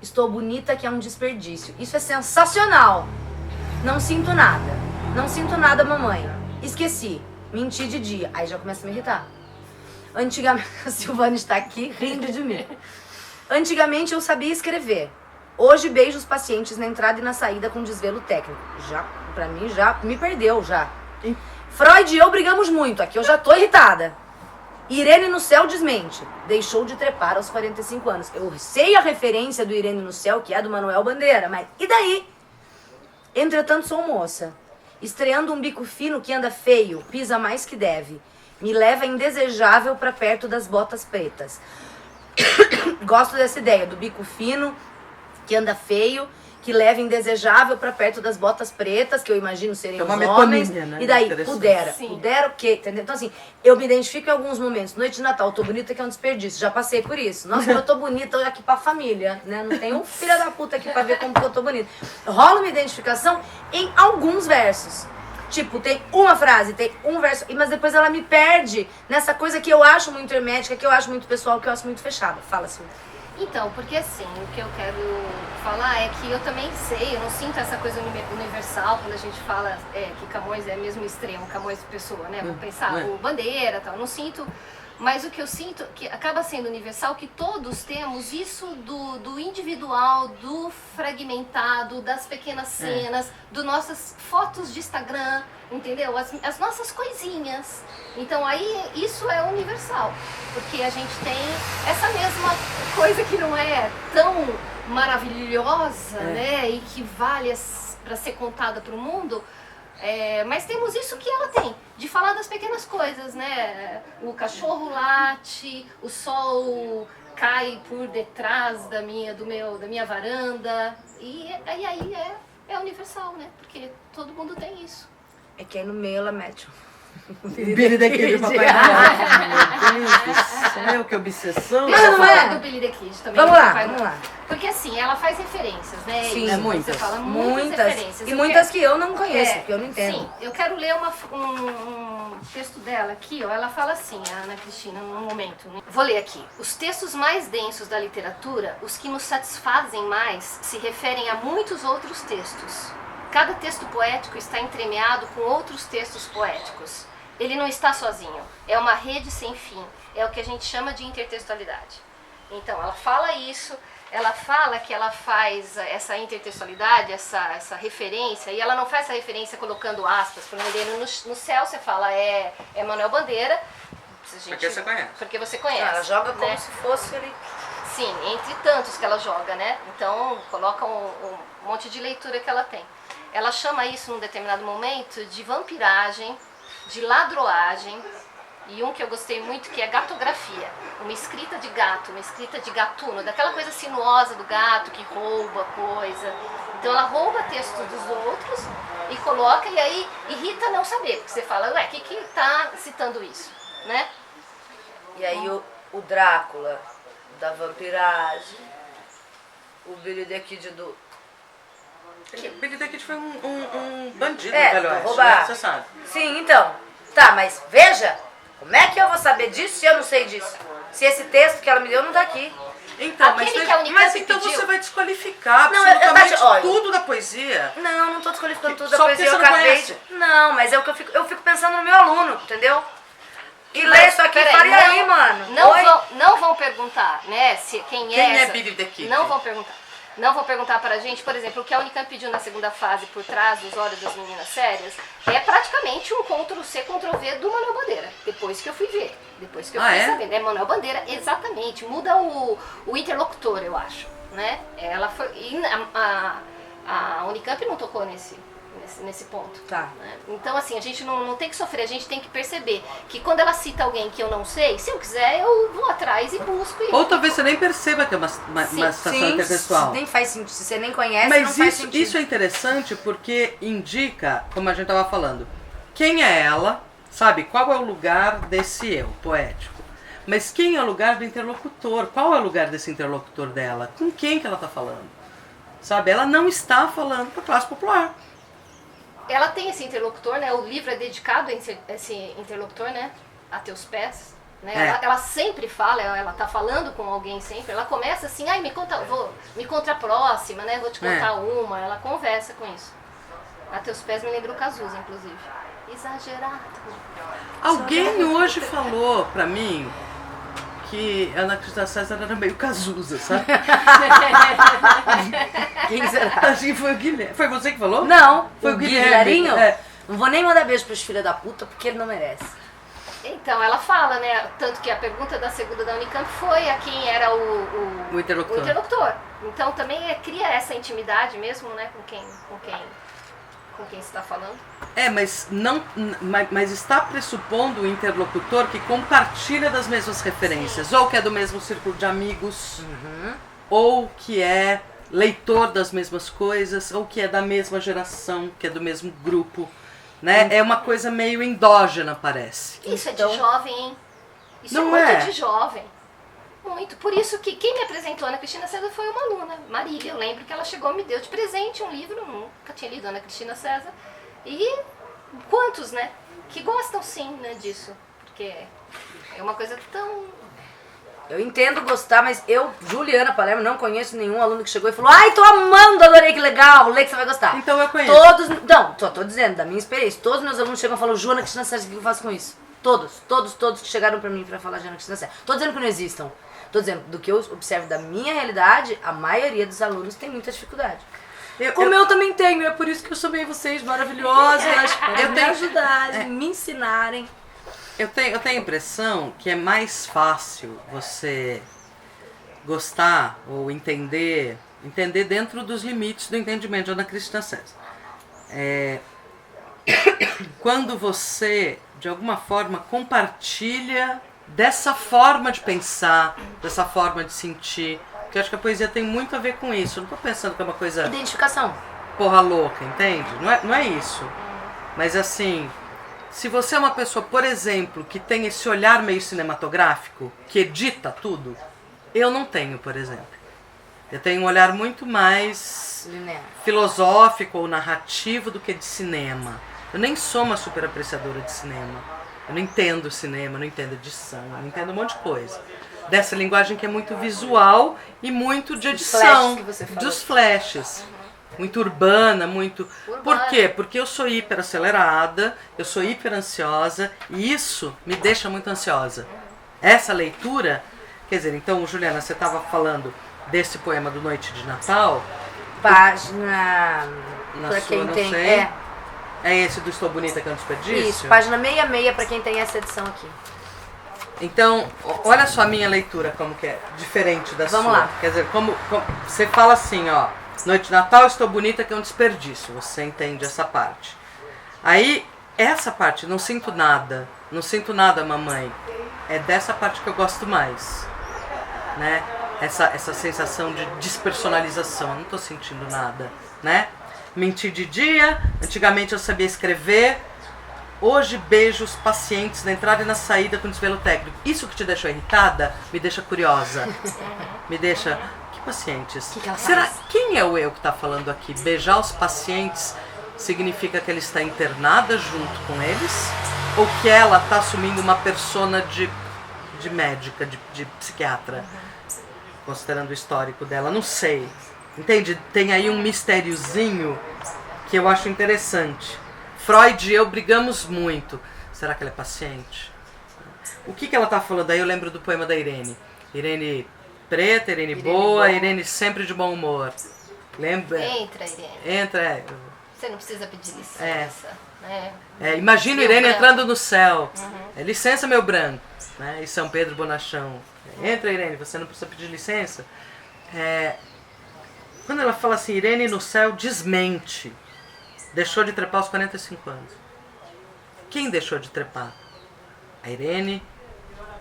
Estou bonita que é um desperdício. Isso é sensacional. Não sinto nada. Não sinto nada, mamãe. Esqueci. Menti de dia. Aí já começa a me irritar. Antigamente, a Silvana está aqui rindo de mim. Antigamente eu sabia escrever. Hoje beijo os pacientes na entrada e na saída com desvelo técnico. Já, pra mim, já me perdeu, já. Freud e eu brigamos muito, aqui eu já tô irritada. Irene no Céu desmente. Deixou de trepar aos 45 anos. Eu sei a referência do Irene no Céu, que é do Manuel Bandeira, mas e daí? Entretanto, sou moça. Estreando um bico fino que anda feio, pisa mais que deve. Me leva indesejável pra perto das botas pretas. Gosto dessa ideia do bico fino que anda feio, que leva indesejável pra perto das botas pretas, que eu imagino serem os homens. Né? E daí, pudera o quê? Entendeu? Então assim, eu me identifico em alguns momentos. Noite de Natal, tô bonita que é um desperdício. Já passei por isso. Nossa, eu tô bonita aqui pra família, né? Não tem um filho da puta aqui pra ver como que eu tô bonita. Rola uma identificação em alguns versos. Tipo, tem uma frase, tem um verso, mas depois ela me perde nessa coisa que eu acho muito hermética, que eu acho muito pessoal, que eu acho muito fechada. Fala, Silvia. Então, porque assim, o que eu quero falar é que eu também sei, eu não sinto essa coisa universal quando a gente fala que Camões é mesmo extremo, Camões pessoa, né? Vou pensar, o Bandeira e tal, eu não sinto, mas o que eu sinto que acaba sendo universal, que todos temos isso do individual, do fragmentado, das pequenas cenas, das nossas fotos de Instagram, entendeu? As nossas coisinhas. Então aí isso é universal, porque a gente tem essa mesma coisa que não é tão maravilhosa, né? E que vale para ser contada para o mundo. Mas temos isso que ela tem, de falar das pequenas coisas, né? O cachorro late, o sol cai por detrás da minha varanda. E aí é universal, né? Porque todo mundo tem isso. É que aí no meio ela mete o Billy the Kid, Papai Noel. Meu Deus do céu, que obsessão. Deixa eu falar do Billy the Kid também. Vamos lá. Porque assim, ela faz referências, né? Sim, muitas. Você fala muitas referências. E muitas que eu não conheço, que eu não entendo. Sim, eu quero ler um texto dela aqui, ó. Ela fala assim, a Ana Cristina, num momento. Né? Vou ler aqui. Os textos mais densos da literatura, os que nos satisfazem mais, se referem a muitos outros textos. Cada texto poético está entremeado com outros textos poéticos. Ele não está sozinho. É uma rede sem fim. É o que a gente chama de intertextualidade. Então, ela fala isso, ela fala que ela faz essa intertextualidade, essa referência, e ela não faz essa referência colocando aspas. Por exemplo, no Céu você fala é Manuel Bandeira. Porque você conhece. Porque você conhece. Ela joga como né? se fosse ele. Sim, entre tantos que ela joga, né? Então, coloca um monte de leitura que ela tem. Ela chama isso, num determinado momento, de vampiragem, de ladroagem, e um que eu gostei muito, que é gatografia. Uma escrita de gato, uma escrita de gatuno, daquela coisa sinuosa do gato que rouba coisa. Então ela rouba textos dos outros e coloca, e aí irrita não saber, porque você fala, ué, que tá citando isso, né? E aí o Drácula, da vampiragem, o Billy the Kid do... Billy the Kid foi um bandido, do roubar. Né? Você sabe. Sim, então. Tá, mas veja, como é que eu vou saber disso se eu não sei disso? Se esse texto que ela me deu não tá aqui. Então, Aquele que a Unicamp mas então pediu. você vai desqualificar Não, absolutamente olha, tudo da poesia. Não tô desqualificando tudo da Só poesia, porque eu você não acabei conhece. de... Não, mas é o que eu fico pensando no meu aluno, entendeu? E lê isso aqui e Peraí, fala, e aí, mano? Não vão perguntar, né, quem é essa. Billy the Kid? Não vão perguntar. Não vão perguntar para a gente, por exemplo, o que a Unicamp pediu na segunda fase, por trás dos Olhos das Meninas Sérias, é praticamente um Ctrl-C, Ctrl-V do Manuel Bandeira, depois que eu fui ver, depois que eu fui sabendo. É Manuel Bandeira, exatamente, muda o interlocutor, eu acho, né? Ela foi, e a Unicamp não tocou nesse ponto. Tá. Né? Então, assim, a gente não tem que sofrer, a gente tem que perceber que quando ela cita alguém que eu não sei, se eu quiser, eu vou atrás e busco. Ou talvez você nem perceba que é uma citação intertextual. Nem faz sentido. Se você nem conhece, Mas não faz sentido. Isso é interessante porque indica, como a gente estava falando, quem é ela, sabe? Qual é o lugar desse eu poético? Mas quem é o lugar do interlocutor? Qual é o lugar desse interlocutor dela? Com quem que ela está falando? Sabe? Ela não está falando para a classe popular. Ela tem esse interlocutor, né? O livro é dedicado a esse interlocutor, né? A teus pés. Né? Ela sempre fala, ela tá falando com alguém sempre. Ela começa assim, me conta a próxima, né? Vou te contar uma. Ela conversa com isso. A teus pés me lembrou Cazuza, inclusive. Exagerado. Alguém hoje falou pra mim que a Ana Cristina César era meio Cazuza, sabe? Quem será? Acho que foi o Guilherme. Foi você que falou? Não, Foi o o Guilherminho. É. Não vou nem mandar beijo pros filhos da puta, porque ele não merece. Então, ela fala, né? Tanto que a pergunta da segunda da Unicamp foi a quem era O interlocutor. o interlocutor. Então, também cria essa intimidade mesmo, né? Com quem está falando. Mas está pressupondo o interlocutor que compartilha das mesmas referências, ou que é do mesmo círculo de amigos, ou que é leitor das mesmas coisas, ou que é da mesma geração, que é do mesmo grupo, né? É uma coisa meio endógena, parece. Isso é de jovem, hein? Isso Não é muito é? de jovem. Muito. Por isso que quem me apresentou a Ana Cristina César foi uma aluna, Marília. Eu lembro que ela chegou e me deu de presente um livro, nunca tinha lido Ana Cristina César. E quantos, né? Que gostam sim, né, disso. Porque é uma coisa tão... Eu entendo gostar, mas eu, Juliana Palermo, não conheço nenhum aluno que chegou e falou: ai, tô amando, adorei, que legal, lê que você vai gostar. Então eu conheço. Todos, não, só tô dizendo, da minha experiência, todos meus alunos chegam e falam: Ju, Ana Cristina César, o que eu faço com isso? Todos que chegaram pra mim pra falar de Ana Cristina César. Tô dizendo que não existam. Tô dizendo, do que eu observo da minha realidade, a maioria dos alunos tem muita dificuldade. Como eu também tenho, é por isso que eu chamei vocês maravilhosas, para me ajudarem, me ensinarem. Eu tenho a impressão que é mais fácil você gostar ou entender dentro dos limites do entendimento de Ana Cristina César. Quando você, de alguma forma, compartilha dessa forma de pensar, dessa forma de sentir, porque eu acho que a poesia tem muito a ver com isso. Eu não tô pensando que é uma coisa Identificação. porra louca, entende? Não é isso. Mas assim, se você é uma pessoa, por exemplo, que tem esse olhar meio cinematográfico, que edita tudo, eu não tenho, por exemplo. Eu tenho um olhar muito mais Linear. filosófico ou narrativo do que de cinema. Eu nem sou uma super apreciadora de cinema. Eu não entendo cinema, não entendo edição, eu não entendo um monte de coisa. Dessa linguagem que é muito visual e muito de edição. Que você falou. Dos flashes. Muito urbana, muito... Por quê? Porque eu sou hiper acelerada, eu sou hiper ansiosa e isso me deixa muito ansiosa. Essa leitura, quer dizer, então, Juliana, você estava falando desse poema do Noite de Natal. Página... Na pra sua, quem não tem... sei. É esse do Estou Bonita que é um desperdício? Isso, página 66 pra quem tem essa edição aqui. Então, olha só a minha leitura como que é diferente da sua. Vamos lá. Quer dizer, como você fala assim, ó, Noite de Natal, Estou Bonita que é um desperdício. Você entende essa parte. Aí, essa parte, não sinto nada, mamãe. É dessa parte que eu gosto mais, né? Essa sensação de despersonalização, eu não tô sentindo nada, né? Menti de dia, antigamente eu sabia escrever, hoje beijo os pacientes na entrada e na saída com desvelo técnico. Isso que te deixou irritada, me deixa curiosa. Me deixa... Que pacientes? Que ela Será faz? quem é o eu que está falando aqui? Beijar os pacientes significa que ela está internada junto com eles? Ou que ela está assumindo uma persona de médica, de psiquiatra? Considerando o histórico dela, não sei. Entende? Tem aí um mistériozinho que eu acho interessante. Freud e eu brigamos muito. Será que ela é paciente? O que ela está falando aí? Eu lembro do poema da Irene. Irene preta, Irene boa, Irene sempre de bom humor. Lembra? Entra, Irene. Entra, Você não precisa pedir licença. Né? imagina Meu Irene branco. entrando no céu. Licença, meu branco. Né? E São Pedro Bonachão. Entra, Irene, você não precisa pedir licença. Quando ela fala assim, Irene no céu desmente. Deixou de trepar aos 45 anos. Quem deixou de trepar? A Irene,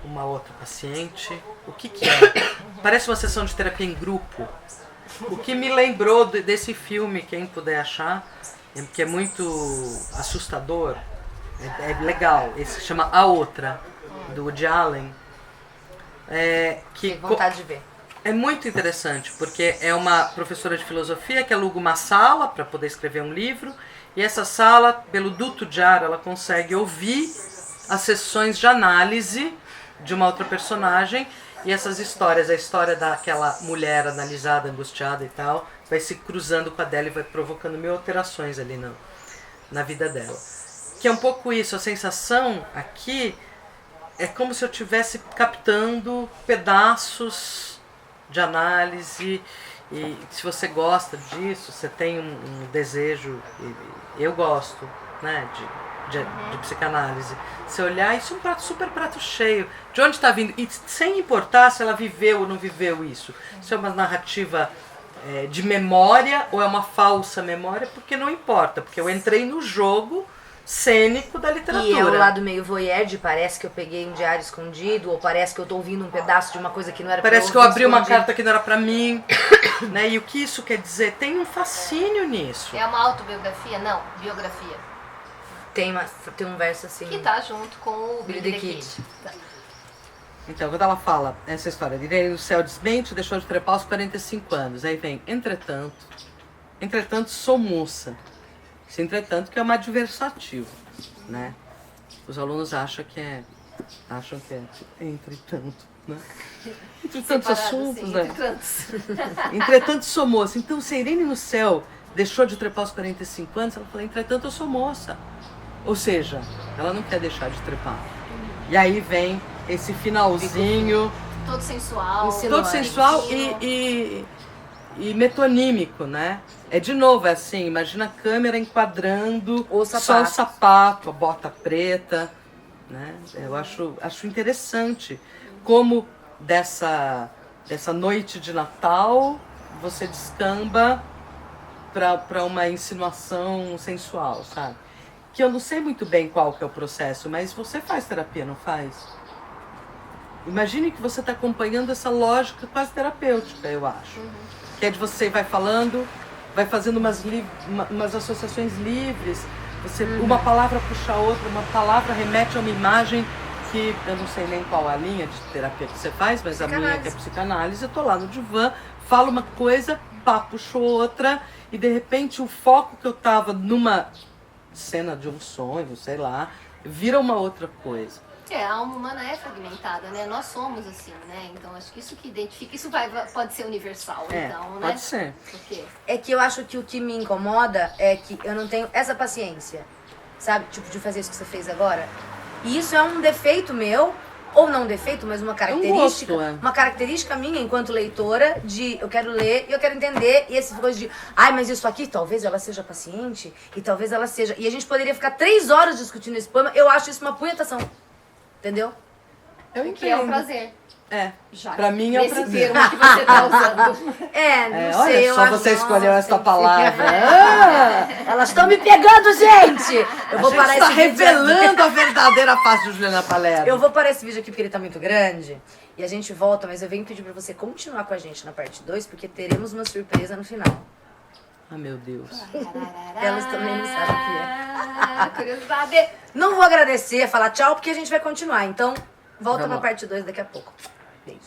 uma outra paciente. O que é? Parece uma sessão de terapia em grupo. O que me lembrou desse filme, quem puder achar, que é muito assustador. É legal. Esse se chama A Outra, do Woody Allen. Tenho vontade de ver. É muito interessante, porque é uma professora de filosofia que aluga uma sala para poder escrever um livro, e essa sala, pelo duto de ar, ela consegue ouvir as sessões de análise de uma outra personagem, e essas histórias, a história daquela mulher analisada, angustiada e tal, vai se cruzando com a dela e vai provocando mil alterações ali na vida dela. Que é um pouco isso, a sensação aqui é como se eu estivesse captando pedaços de análise. E se você gosta disso, você tem um desejo, eu gosto, né, de psicanálise. Você olhar, isso é um super prato cheio. De onde está vindo? E sem importar se ela viveu ou não viveu isso. Se é uma narrativa de memória ou é uma falsa memória, porque não importa, porque eu entrei no jogo cênico da literatura. E é o lado meio voyeur, parece que eu peguei um diário escondido, ou parece que eu tô ouvindo um pedaço de uma coisa que não era pra Parece eu que eu abri uma escondido. carta que não era pra mim. Né? E o que isso quer dizer? Tem um fascínio nisso. É uma autobiografia? Não, biografia. Tem um verso assim. Que tá junto com o Billy Billy the the Kid. Kid. Tá. Então, quando ela fala essa história de Irene no céu desmente, deixou de trepar aos 45 anos. Aí vem, entretanto sou moça. Esse entretanto que é uma adversativo, né? Os alunos acham que é entretanto, né? Entre tantos Separado, assuntos, assim, né? entre tantos. Entretanto sou moça. Então, se a Irene no céu deixou de trepar aos 45 anos, ela fala, entretanto eu sou moça. Ou seja, ela não quer deixar de trepar. E aí vem esse finalzinho, Todo sensual. todo sensual e metonímico, né? É de novo, é assim, imagina a câmera enquadrando O só o sapato. sapato, a bota preta, né? Eu acho interessante como dessa noite de Natal você descamba para uma insinuação sensual, sabe? Que eu não sei muito bem qual que é o processo, mas você faz terapia, não faz? Imagine que você está acompanhando essa lógica quase terapêutica, eu acho. Que é de você vai falando, vai fazendo umas associações livres, uma palavra puxa a outra, uma palavra remete a uma imagem que eu não sei nem qual a linha de terapia que você faz, mas a minha que é psicanálise, eu tô lá no divã, falo uma coisa, pá, puxou outra, e de repente o foco que eu tava numa cena de um sonho, sei lá, vira uma outra coisa. A alma humana é fragmentada, né? Nós somos assim, né? Então acho que isso que identifica, isso pode ser universal, então, né? Pode ser. Por quê? É que eu acho que o que me incomoda é que eu não tenho essa paciência, sabe? Tipo, de fazer isso que você fez agora. E isso é um defeito meu, ou não um defeito, mas uma característica. gosto, Uma característica minha enquanto leitora de eu quero ler e eu quero entender. E esse coisa de, mas isso aqui, talvez ela seja paciente, e talvez ela seja. E a gente poderia ficar 3 horas discutindo esse poema. Eu acho isso uma punhetação. Entendeu? Eu Que entendo. é um prazer. Já. Pra mim é um Nesse prazer. termo que você tá usando. Não sei, olha eu só, acho. você escolheu Nossa, essa tem que ser- palavra. Elas estão me pegando, gente! Eu vou A gente parar está esse vídeo aqui. revelando a verdadeira face de Juliana Palermo. Eu vou parar esse vídeo aqui porque ele tá muito grande. E a gente volta, mas eu venho pedir pra você continuar com a gente na parte 2, porque teremos uma surpresa no final. Ah, meu Deus. Elas também não sabem o que é. Curiosidade. Não vou agradecer, falar tchau, porque a gente vai continuar. Então, volta Vamos pra lá. parte 2 daqui a pouco. Beijo.